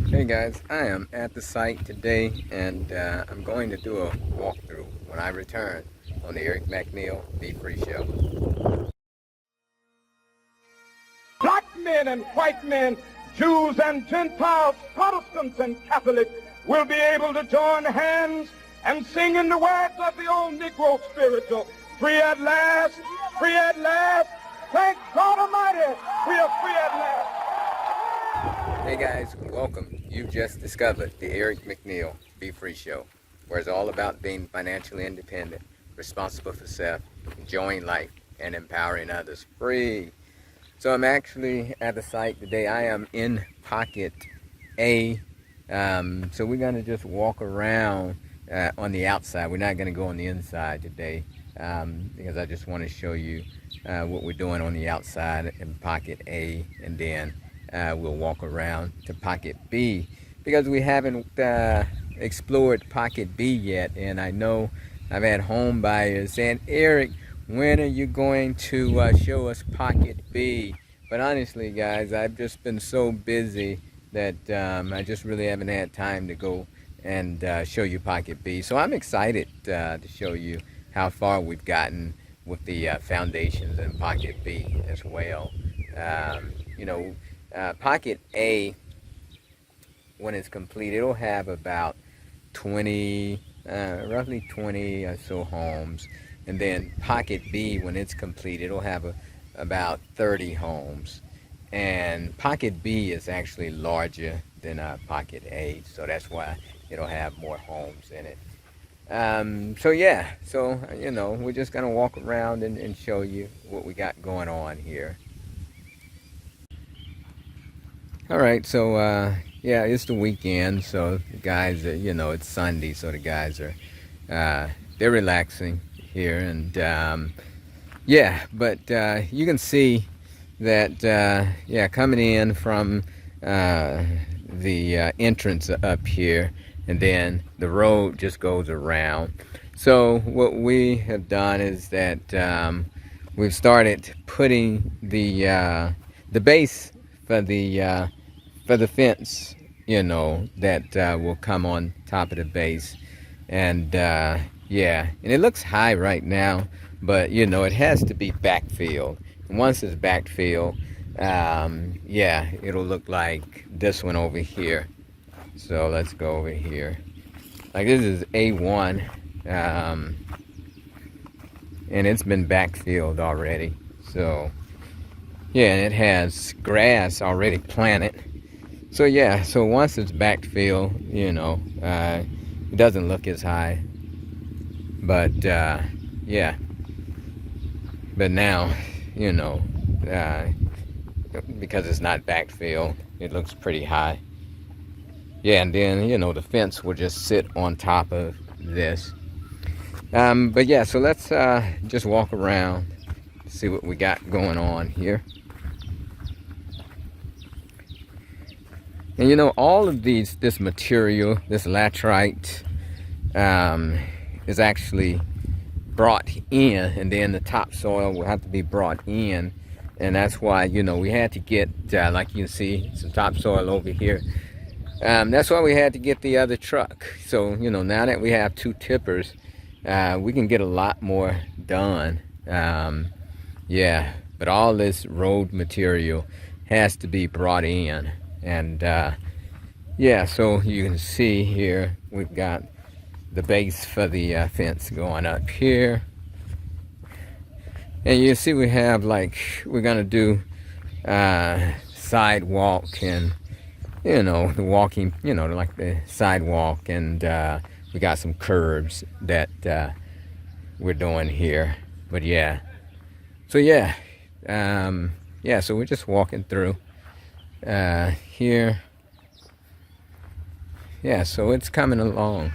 Hey guys, I am at the site today and I'm going to do a walkthrough when I return on the Eric McNeal Be Free Show. Black men and white men, Jews and Gentiles, Protestants and Catholics will be able to join hands and sing in the words of the old Negro spiritual, free at last, free at last, thank God Almighty, we are free at last. Hey guys, welcome. You've just discovered the Eric McNeal Be Free Show, where it's all about being financially independent, responsible for self, enjoying life, and empowering others free. So I'm actually at the site today. I am in pocket A. So we're going to just walk around on the outside. We're not going to go on the inside today because I just want to show you what we're doing on the outside in pocket A, and then we'll walk around to pocket B because we haven't explored pocket B yet. And I know I've had home buyers saying, Eric, when are you going to show us pocket B? But honestly guys, I've just been so busy that I just really haven't had time to go and show you pocket B. So I'm excited to show you how far we've gotten with the foundations in pocket B as well. Pocket A, when it's complete, it'll have about 20, roughly 20 or so homes. And then pocket B, when it's complete, it'll have about 30 homes. And pocket B is actually larger than pocket A, so that's why it'll have more homes in it. We're just gonna walk around and show you what we got going on here. All right, so yeah, it's the weekend, so the guys are, it's Sunday, so the guys are they're relaxing here, and but you can see that coming in from the entrance up here, and then the road just goes around. So what we have done is that we've started putting the base for the fence, that will come on top of the base. And and it looks high right now, but it has to be backfilled. And once it's backfilled, it'll look like this one over here. So let's go over here. Like this is A1, and it's been backfilled already. So yeah, and it has grass already planted. So so once it's backfilled, it doesn't look as high. But but now, because it's not backfilled, it looks pretty high. Yeah, and then, the fence will just sit on top of this. But yeah, so let's just walk around, see what we got going on here. And all of this material, this laterite, is actually brought in, and then the topsoil will have to be brought in. And that's why, we had to get, like you can see, some topsoil over here. That's why we had to get the other truck. So, now that we have two tippers, we can get a lot more done. But all this road material has to be brought in. And so you can see here we've got the base for the fence going up here, and you see we have, like, we're gonna do sidewalk, and the walking, like the sidewalk, and we got some curbs that we're doing here. But so so we're just walking through here. So it's coming along.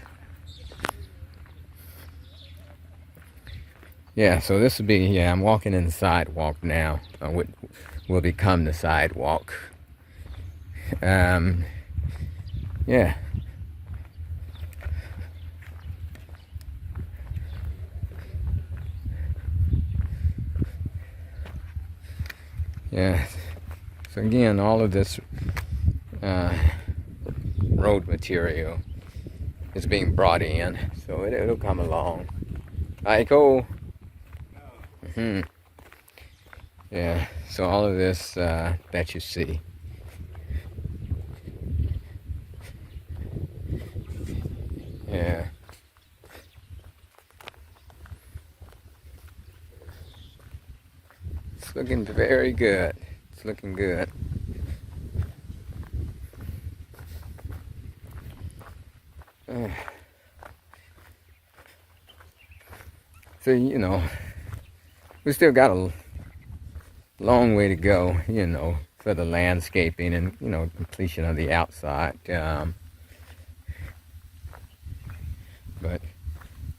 So this will be, I'm walking in the sidewalk now. What will become the sidewalk. So again, all of this road material is being brought in, so it'll come along. Aiko. Yeah, so all of this that you see. Yeah. It's looking very good. It's looking good. So, you know, we still got a long way to go, you know, for the landscaping and, you know, completion of the outside. But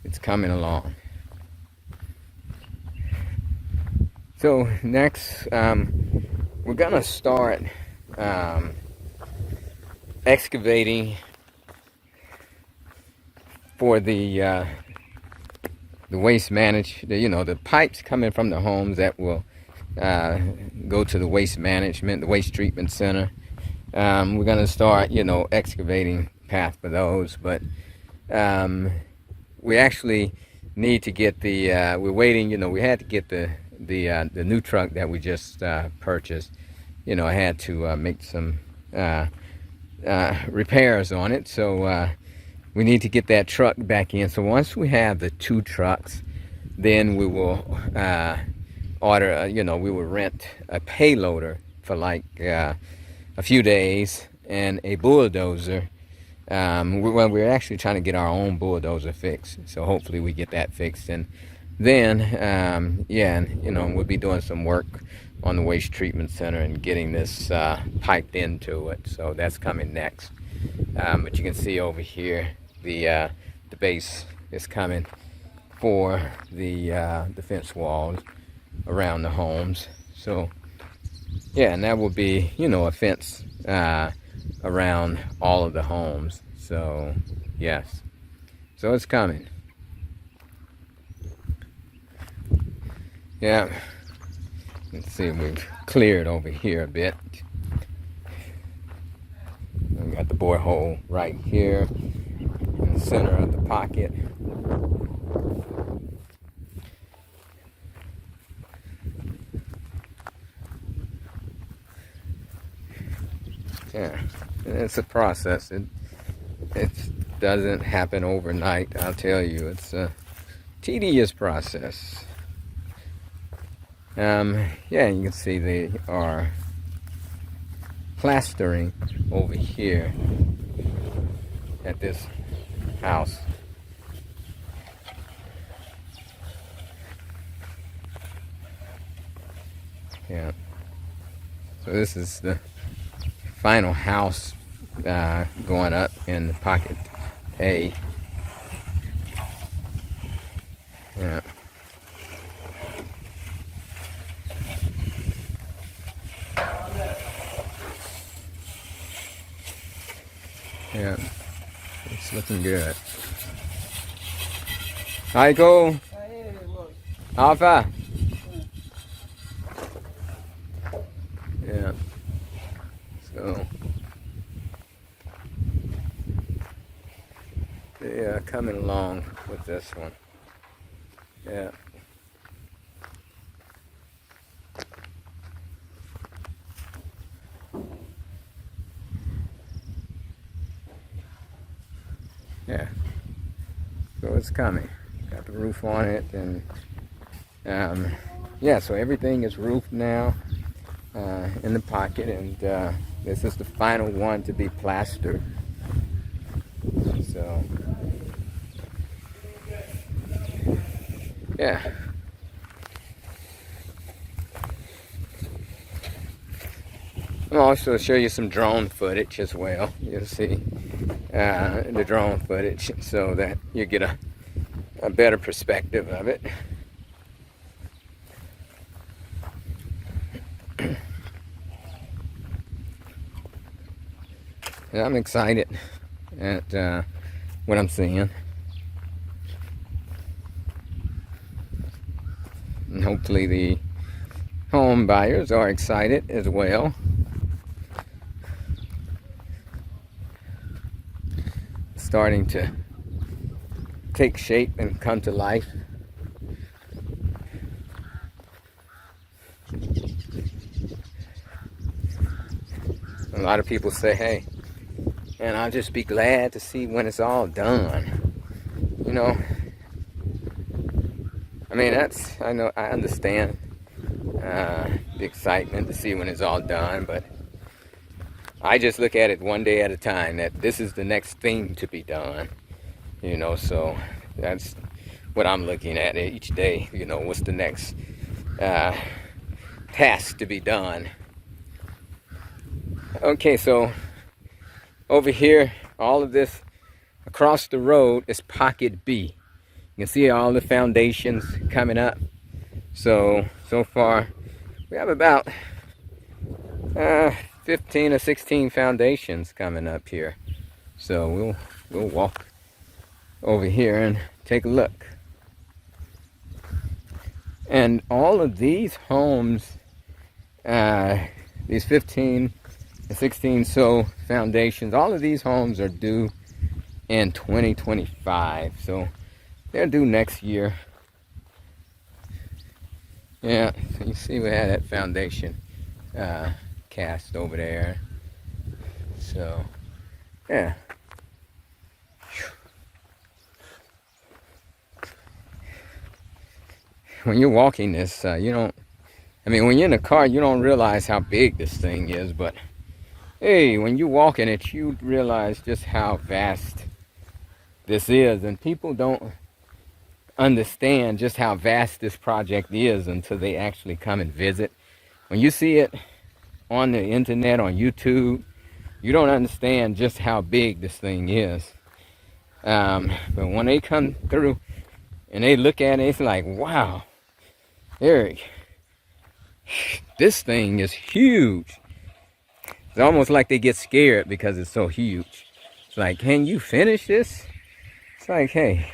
it's coming along. So next, we're gonna start excavating for the waste you know, the pipes coming from the homes that will go to the waste management, the waste treatment center. We're gonna start, you know, excavating path for those, but we actually need to get the we're waiting, you know, we had to get the new truck that we just purchased. You know, I had to make some repairs on it, so we need to get that truck back in. So once we have the 2 trucks, then we will order, you know, we will rent a payloader for like a few days and a bulldozer. We're actually trying to get our own bulldozer fixed, so hopefully we get that fixed. And then, yeah, and, you know, we'll be doing some work on the waste treatment center and getting this piped into it. So that's coming next. But you can see over here, the base is coming for the fence walls around the homes. So yeah, and that will be, you know, a fence around all of the homes. So yes, so it's coming. Yeah, let's see, we've cleared over here a bit. We got the borehole right here in the center of the pocket. Yeah, it's a process. It doesn't happen overnight, I'll tell you. It's a tedious process. Yeah, you can see they are plastering over here at this house. Yeah. So this is the final house going up in the pocket A. Yeah. Yeah, it's looking good. Aiko, Alpha. Yeah. So yeah, coming along with this one. Yeah. Yeah. So it's coming. Got the roof on it, and yeah. So everything is roofed now in the pocket, and this is the final one to be plastered. So yeah. I'll also show you some drone footage as well. You'll see the drone footage so that you get a better perspective of it. And I'm excited at what I'm seeing. And hopefully the home buyers are excited as well. starting to take shape and come to life. A lot of people say, hey, and I'll just be glad to see when it's all done. You know, I mean, I know, I understand the excitement to see when it's all done, but I just look at it one day at a time, that this is the next thing to be done. You know, so that's what I'm looking at each day. You know, what's the next task to be done? Okay, so over here, all of this across the road is Pocket B. You can see all the foundations coming up. So far, we have about 15 or 16 foundations coming up here. So we'll walk over here and take a look. And all of these homes, these 15 and 16 so foundations, all of these homes are due in 2025. So they're due next year. Yeah, so you see we had that foundation cast over there. So, yeah. When you're walking this, you don't, I mean, when you're in a car, you don't realize how big this thing is, but hey, when you walk in it, you realize just how vast this is, and people don't understand just how vast this project is until they actually come and visit. When you see it on the internet, on YouTube, you don't understand just how big this thing is. But when they come through and they look at it, it's like, wow, Eric, this thing is huge. It's almost like they get scared because it's so huge. It's like, can you finish this? It's like, hey,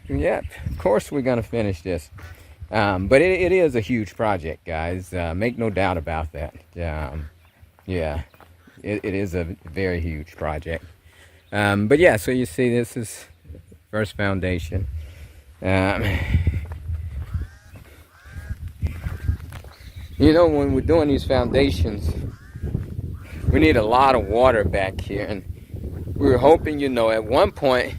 yeah, of course we're gonna finish this. But it is a huge project, guys. Make no doubt about that. Yeah, it is a very huge project. But yeah, so you see, this is first foundation. You know, when we're doing these foundations, we need a lot of water back here, and we were hoping, you know, at one point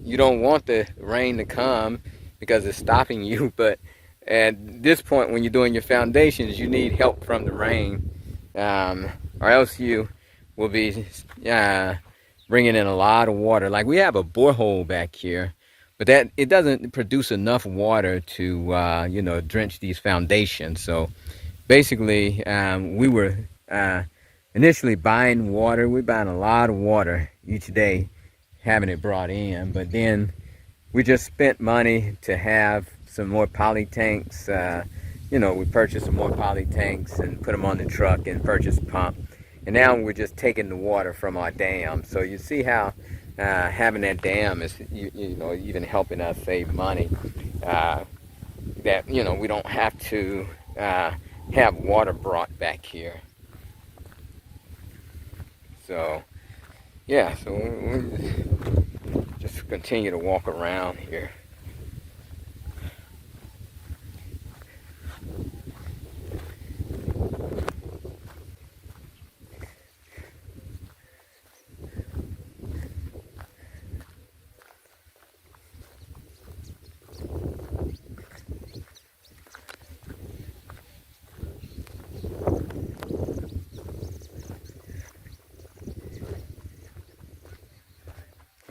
you don't want the rain to come because it's stopping you, but at this point when you're doing your foundations, you need help from the rain, or else you will be bringing in a lot of water. Like, we have a borehole back here, but that it doesn't produce enough water to you know, drench these foundations. So basically, we were initially buying water. We're buying a lot of water each day, having it brought in, but then we just spent money to have some more poly tanks. You know, we purchased some more poly tanks and put them on the truck and purchased a pump. And now we're just taking the water from our dam. So you see how having that dam is, you know, even helping us save money. That, you know, we don't have to have water brought back here. So, yeah, so we just continue to walk around here.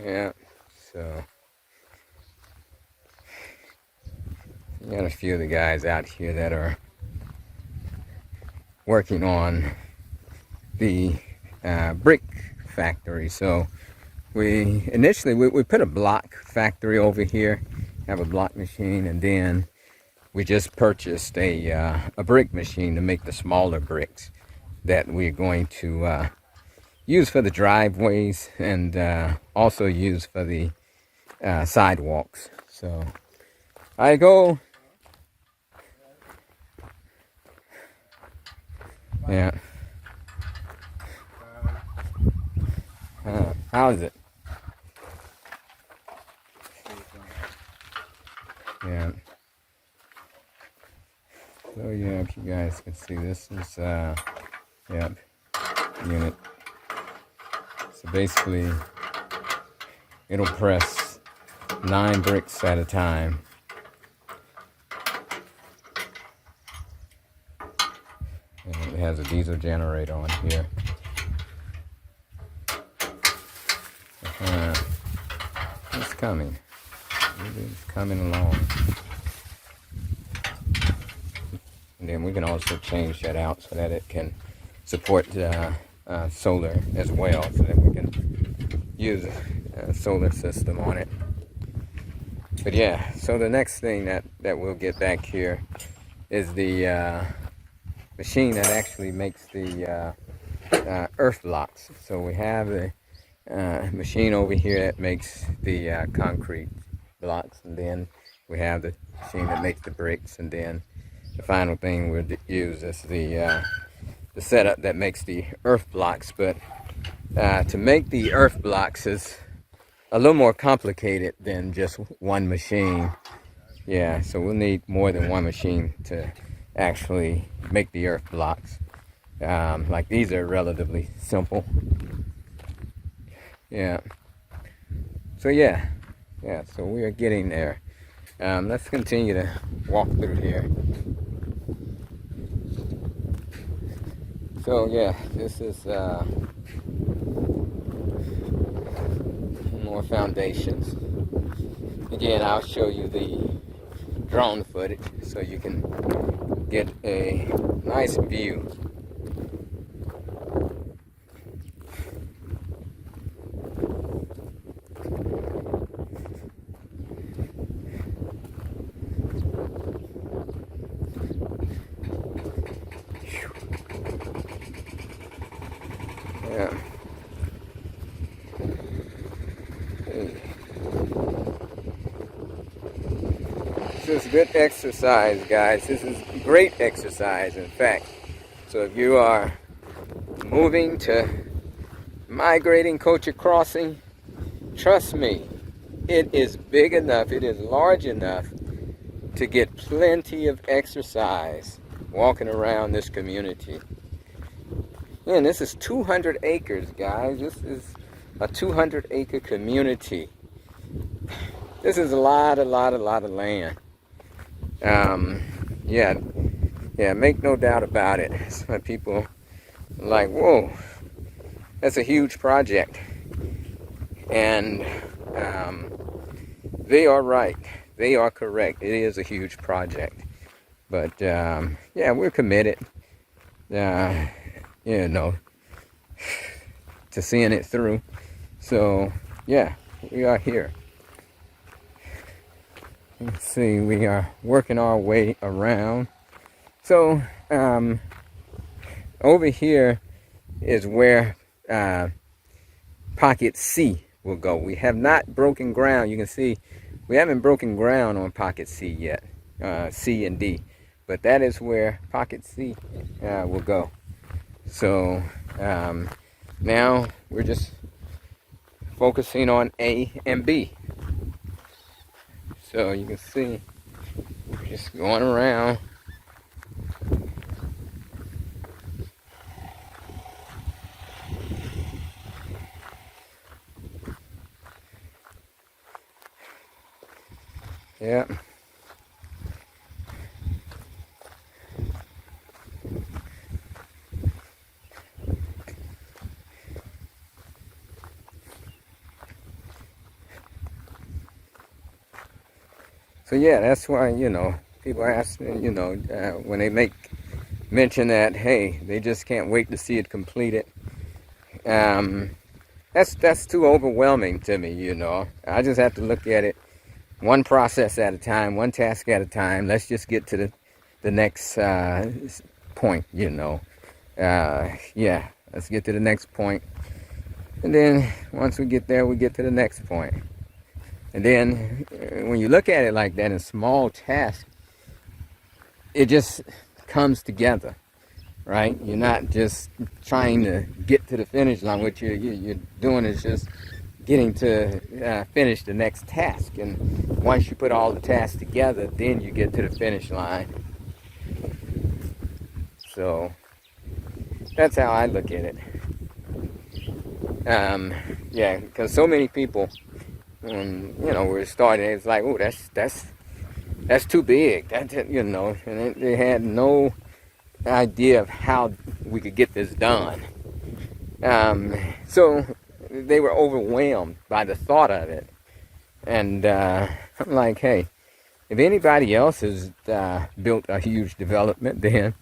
Yeah, so we got a few of the guys out here that are working on the brick factory. So we initially we put a block factory over here, have a block machine, and then we just purchased a brick machine to make the smaller bricks that we're going to use for the driveways and also use for the sidewalks. So I go, yeah. How is it? guys can see, this is yep, unit. So basically it'll press 9 bricks at a time. And it has a diesel generator on here. It's coming. It's coming along. And then we can also change that out so that it can support solar as well, so that we can use a solar system on it. But yeah, so the next thing that we'll get back here is the machine that actually makes the earth blocks. So we have a machine over here that makes the concrete blocks, and then we have the machine that makes the bricks, and then the final thing we'll use is the setup that makes the earth blocks. But to make the earth blocks is a little more complicated than just one machine. Yeah, so we'll need more than one machine to actually make the earth blocks. Like these are relatively simple. Yeah. So yeah, so we are getting there. Let's continue to walk through here. So yeah, this is more foundations. Again, I'll show you the drone footage so you can get a nice view. Yeah. This is good exercise, guys. This is great exercise, in fact. So if you are moving to Migrating Culture Crossing, trust me, it is big enough, it is large enough to get plenty of exercise walking around this community. And this is 200 acres, guys. This is a 200-acre community. This is a lot of land. Yeah, make no doubt about it. Some people are like, whoa, that's a huge project. And they are right. They are correct. It is a huge project. But yeah, we're committed, you know, to seeing it through. So yeah, we are here. Let's see, we are working our way around. So over here is where pocket C will go. We have not broken ground. You can see we haven't broken ground on pocket C yet, C and D, but that is where pocket C will go. So now we're just focusing on A and B. So you can see, just going around. Yeah. So yeah, that's why, you know, people ask, you know, when they make mention that, hey, they just can't wait to see it completed. That's too overwhelming to me, you know. I just have to look at it one process at a time, one task at a time. Let's just get to the next point, you know. Yeah, let's get to the next point. And then once we get there, we get to the next point. And then when you look at it like that in small tasks, it just comes together, right? You're not just trying to get to the finish line. What you're doing is just getting to finish the next task. And once you put all the tasks together, then you get to the finish line. So that's how I look at it. Yeah, because so many people, when we're starting, it's like, oh, that's too big. And they had no idea of how we could get this done. So they were overwhelmed by the thought of it. And I'm like, hey, if anybody else has built a huge development, then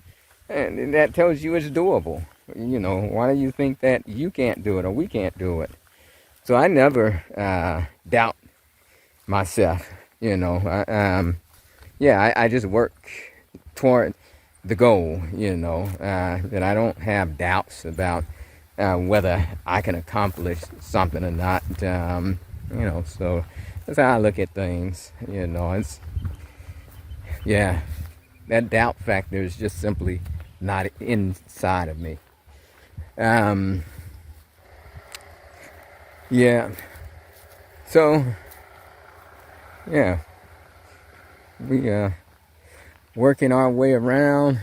and that tells you it's doable. Why do you think that you can't do it or we can't do it? So I never doubt myself. I just work toward the goal. That I don't have doubts about whether I can accomplish something or not. So that's how I look at things. It's that doubt factor is just simply not inside of me. So we working our way around.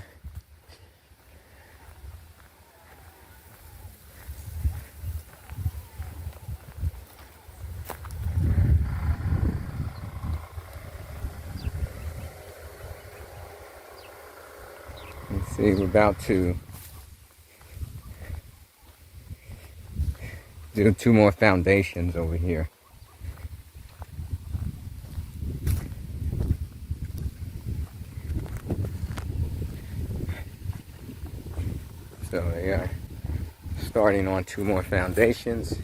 Let's see, we're about to do 2 more foundations over here. So yeah, starting on 2 more foundations.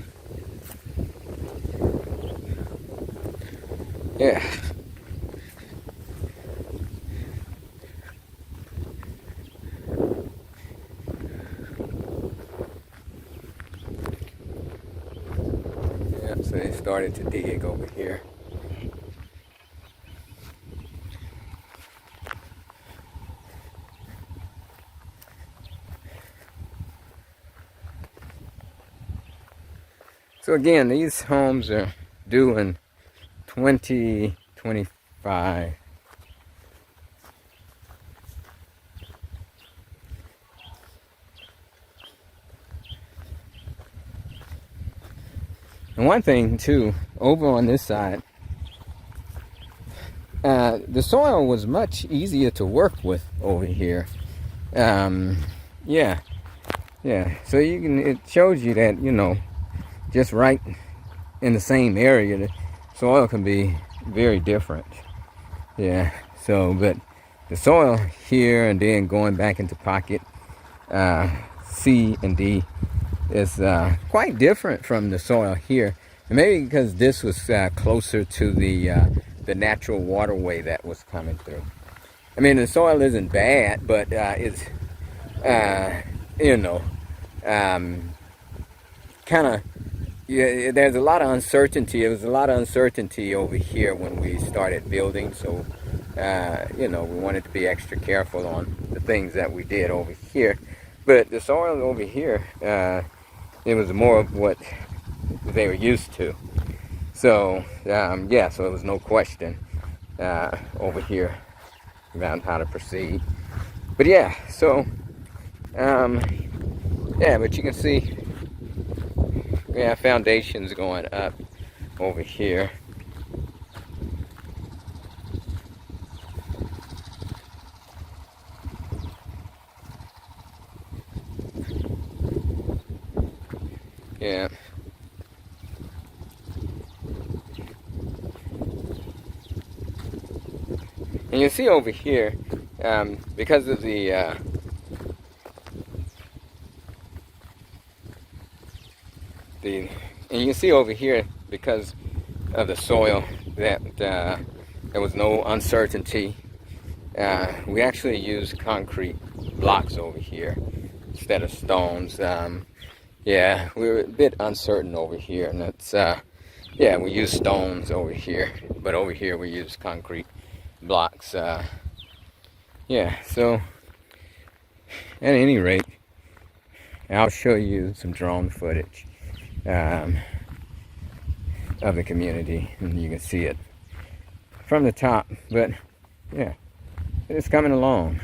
Yeah. So they started to dig over here. So again, these homes are due in 2025. And one thing too, over on this side, the soil was much easier to work with over here. So it shows you that, just right in the same area, the soil can be very different. But the soil here and then going back into pocket C and D is quite different from the soil here. And maybe because this was closer to the natural waterway that was coming through. I mean, the soil isn't bad, but it's, kind of, there's a lot of uncertainty. There was a lot of uncertainty over here when we started building. So, we wanted to be extra careful on the things that we did over here. But the soil over here, it was more of what they were used to. So, so there was no question over here about how to proceed. But but you can see we have foundations going up over here. Yeah. And you see over here, because of the and you see over here, because of the soil, that there was no uncertainty. We actually used concrete blocks over here instead of stones. We were a bit uncertain over here, and that's we used stones over here, but over here we used concrete blocks. So at any rate, I'll show you some drone footage of the community, and you can see it from the top. But it's coming along.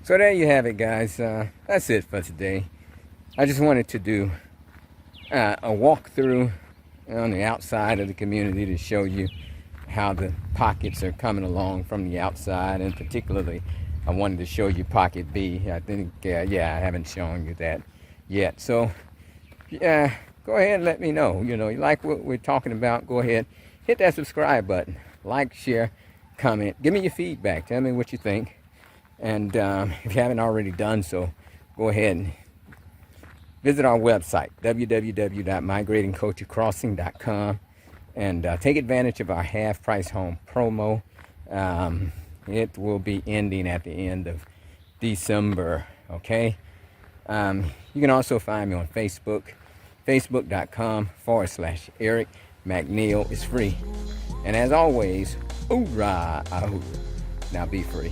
So there you have it, guys. That's it for today. I just wanted to do a walkthrough on the outside of the community to show you how the pockets are coming along from the outside, and particularly I wanted to show you pocket B. I think, yeah, I haven't shown you that yet. So, yeah, go ahead and let me know. You know, you like what we're talking about, go ahead, hit that subscribe button, like, share, comment, give me your feedback, tell me what you think. And if you haven't already done so, go ahead and visit our website, www.migratingculturecrossing.com, and take advantage of our half-price home promo. It will be ending at the end of December, okay? You can also find me on Facebook, facebook.com/Eric McNeal. It's free. And as always, Ooorahhh Uhuru. Now be free.